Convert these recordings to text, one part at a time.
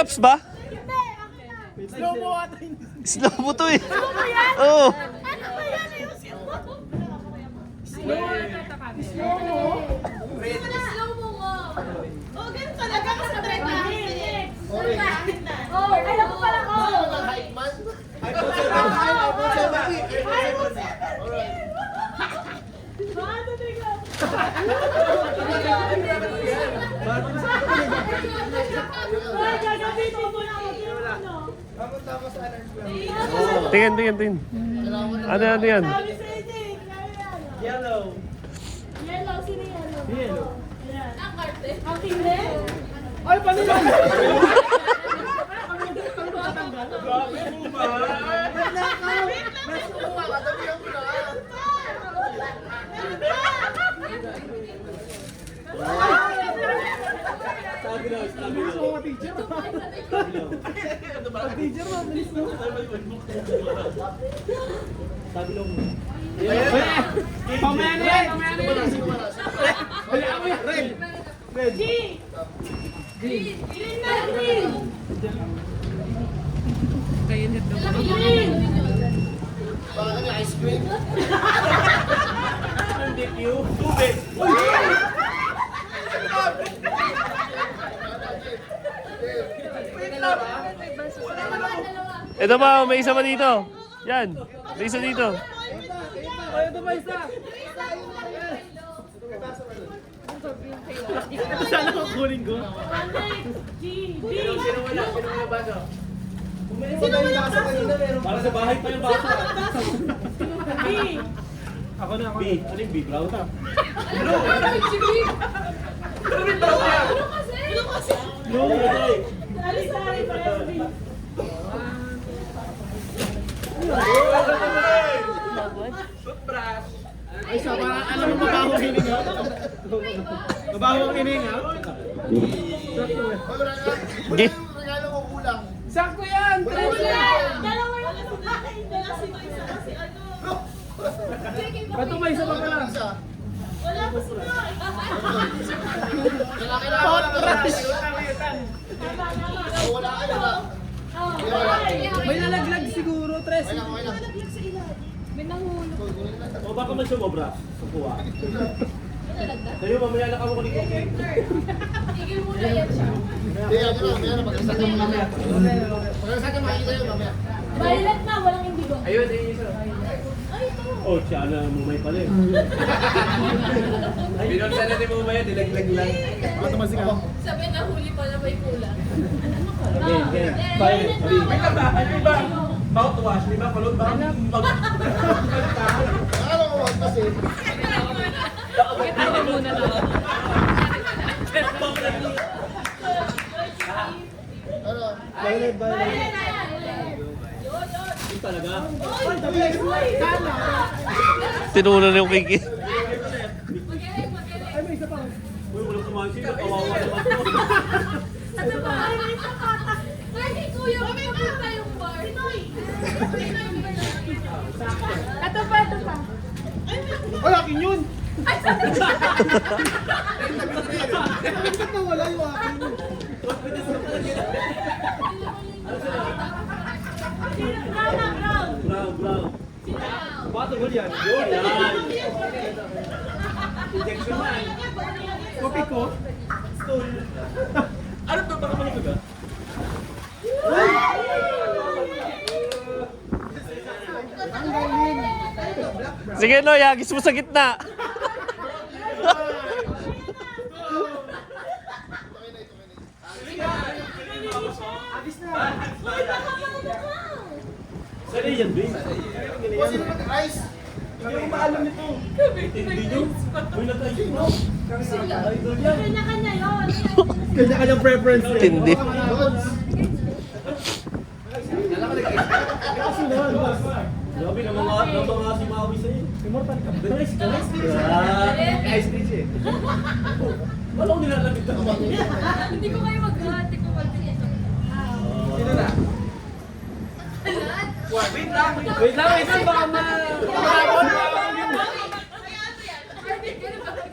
Time-lapse ba? Slow mo ata yun. Slow mo to eh. Oo. Ano ba yan? Ayusin mo. Slow mo mo. Oh, ganun talaga kasi trend na. Oh, alam ko pala ko. Tingin. Ano yan? Yellow. Yellow, sino yellow? Yellow. Ang karte. Ang tinde? Ay, paano yan? Grabe mo ba? Teacher, mabilis no? Sabi lang mo. Pamaya na yan! Wala mo yan! Red! Green na, green! Green! Bakit yung ice cream? Hindi you. Tubig! Ito ba? May isa pa dito. Yan. May isa dito. Ay, ito ba isa? Sana kukunin ko. Sino wala baso? Sino wala baso? Para sa bahay pa yung baso. Ako na. B. Ano yung B? Brown na. Blue! Ano yung brown na? Ano kasi? Blue! Sari-sari pa yan. Toothbrush! Ay, sa parang alam mo mabaho ang hininga? Mabaho ang hininga? Regalo ko kulang. Sakto yan! Dalawa lang sa bahay. Dalawa si isa kasi ano. Ba't may isa pa pala? Wala pa si Noy. Toothbrush! Wala kayo na. May nalaglag siguro, Tres. Okay lang. May nahulog. O baka man sumobra sa kuha. Sa'yo, mamaya na kamo ko ni Koki. Tigil muna yan siya. Hindi, ano lang. Mayroon pag-isat yung mamaya. Pag-isat yung makikita yun mamaya. Violet na, walang indigo. Ayun, ayun isa. Ay, ito. Oh, siya na mumay pala eh. Binonsa na ni mumay, dilaglag lang. Bakit naman siya? Sabi na huli pala may kulang. May kabahan, di ba? Mouthwash, di ba? Kulot ba? Ano ko wag kasi? Kita muna lang. Ano? Violet. Violet na yan. Yung talaga? Tinunan yung kiki. Ay, may isa pa. Uy, walang kumain sila. Kawawa naman to. Ano ba? Ay, Ay, kuya, magpapunta yung bar. Ito pa. Ay, akin yun! Ba't nawala yung akin? Brown. Bato ba yan? Yun, yan. Injection na. Kopi ko? Stool. Ano to? Baka malikod ba? Sige no, yagis mo sa gitna. Saan yan, Bing? Kasi naman ice. Hindi ko maalam nito. Hindi nyo? Uy, nag-ice no? Idol yan. Kanya-kanya yun. Kanya-kanyang preference eh. Tindi. Grabe na mga si Maui sa'yo. Immortal ka. Ice ka. Ice cream eh. Wala ko nilalagit na. Hindi ko kayo mag-hati ko mag-hati. Sino na? Wait lang, baka ma...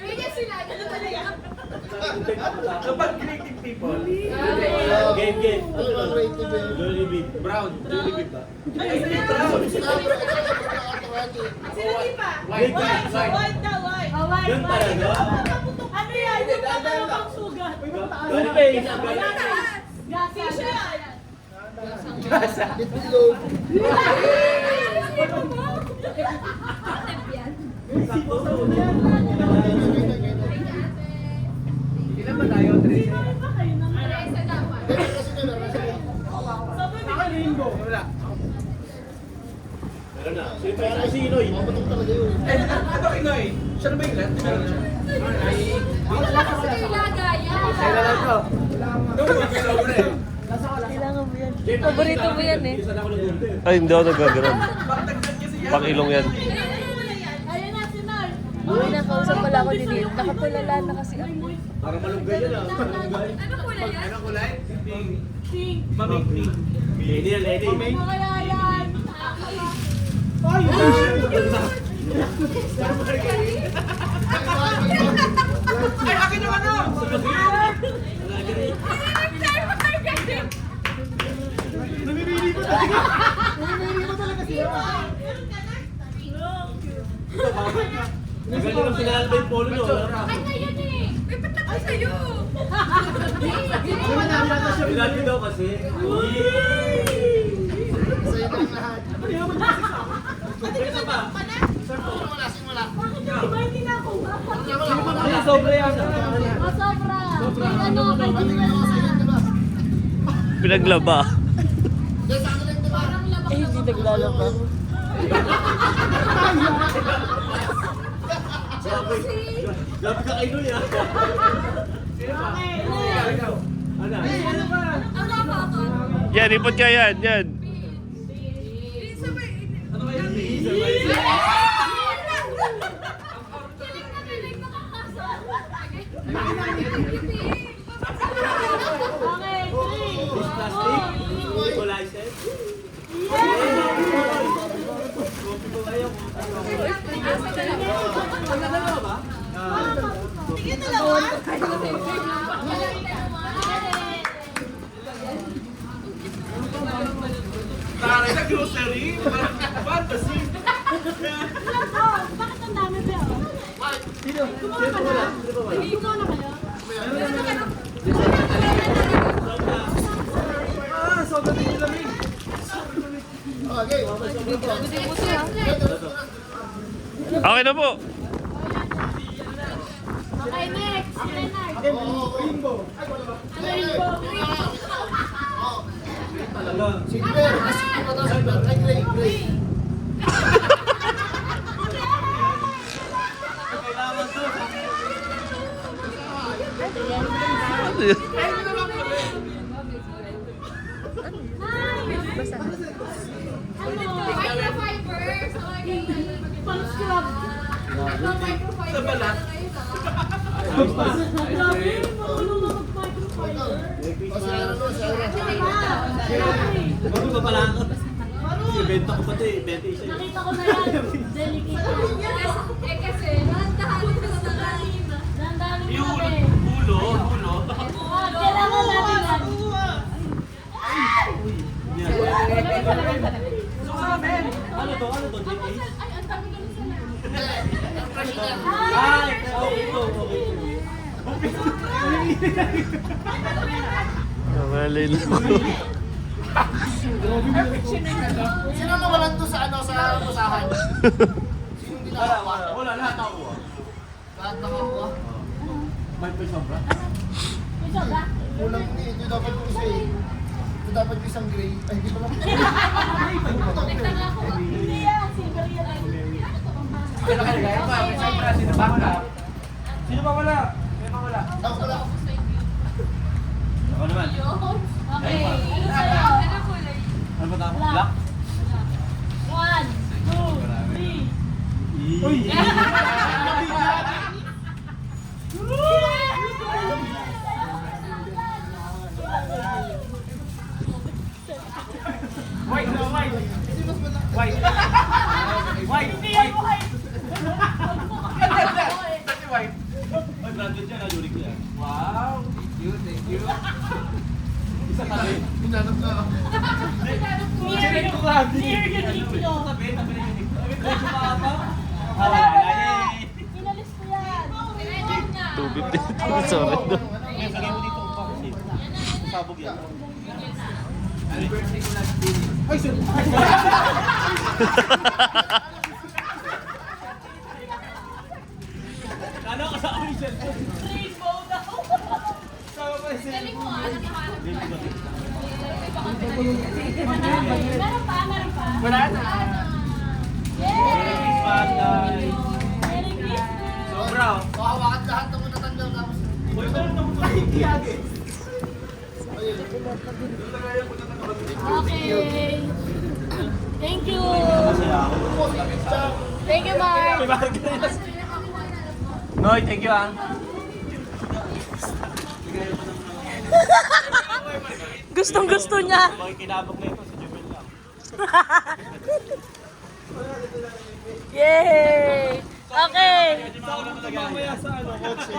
Ganyan sila, ganun talaga. Kapag creative people. Game, game. Ano ba ang rate ni Ben? Jollibee. Brown. Jollibee ba? Sinabi ka sa Sino di pa? White, white, white. White na white. Oh, white, Yun talaga. Ano yan? Yung tatalong sugat. Jollibee. Gasa. Itlog. Ilan ba tayo, Tres? Kasi nila, kasi Wala. Meron na. Si Inoy. mapatok talaga yun. Ano Inoy? Siya na ba yung ilan? Meron siya. Kailan lang to? Kailangan mo yan. Paborito mo yan eh. Isa na ako nag-order. Ay, hindi ako nagaganon. Pang-ilong yan. Ayun na, si Nard. Uy, nakausap pala ako ni Neil. Nakapulala na kasi ako. Para malunggay yan ah. Malunggay. Ano kulay yan? Anong kulay? Pink. Pink. Maming pink. Lady yan, lady. Kaya yan. Ay, akin yung ano! Namimili ko talaga. Namimili ko talaga siya. Ganyan ang pinalalabay yung polo nyo. Ay, ngayon eh. May patak ko sa'yo. Pinalalabay daw kasi. Sa'yo na ang lahat. Isa pa. Wala, simula. Hindi na ako. Ay, sobra yan. Oh, sobra. Ano, pwede Pati ka naman sa'yo, di ba? Pinaglaba. Dahil sa akin lang, di ba? Eh, hindi naglalaba. Lapit ka kay Noy ah. Ikaw. Ano? Yan, ipot ka yan. Yan. Ano kaya yung Okay, This plastic? Equalizer? Kopi ko kayo. Magdadalawa ba? Taray na grocery? Fantasy? Bakit ang dami ba yun? Sino? Sino pa wala? Sino pa wala? Hindi ko na kayo. Ah, sobrang din yung lamig. Okay. Okay na po. Okay, next. Leonard. Rainbow. Talaga. Silver, kasi di ba daw silver? Ay, gray, gray. Kailangan to. Ano yun? Microfiber. Pang-scrub. Sa balat. Grabe, marunong na mag-microfiber. O, si Aaron, si Aaron. Ano ba pala ako? Ibenta ko pati, ibenta isa yun. Nakita ko na yan. Delicate. Eh kasi, dahan-dahanin ko sa dahanin. Dahan-dahanin mo natin. Ulo. Kailangan natin yan. Ano to? Ano to? DA? Ay, ang dami ganun sila. Ay, ito. Malay na ako. Sino nawalan to sa ano, sa basahan? Sino hindi nakakuha? Wala, lahat ako. Lahat nakakuha? May pa sobra? May sobra? Kulang hindi, ito dapat yung isa eh. Ito dapat yung isang gray. Ay, hindi pala. Tignan nga ako. Hindi yan. Silver yan. Kailan ka nagaya pa? May sobra, sino ba wala? Sino ba wala? Sino ba wala? Ako wala. Ako naman. Okay. Ano sa'yo? Ano kulay? Ano ba tama? Black. Black? 1, 2, 3. Uy! White! White! White! White! Hindi yan mo kayo. White! Ay, branded yan, ah, Yuri ko yan. Wow! Thank you, thank you. Sorry. May sagay mo dito pa kasi. Sabog yan. Ay, sir. Ano ka sa amin, sir? Rainbow daw. Sama pa si Galing mo ah. Meron pa. Wala na. Yay! Bagay. Merry Christmas! Sobra. So, hawakan lahat ng matatanggal tapos. Uy, meron na mo pa higiyagi. Okay. Thank you. Thank you, Mark. Noy, thank you ah. Gustong-gusto niya. Makikinabog na ito si Jubel lang. Yay! Okay. Mamaya sa ano, kotse.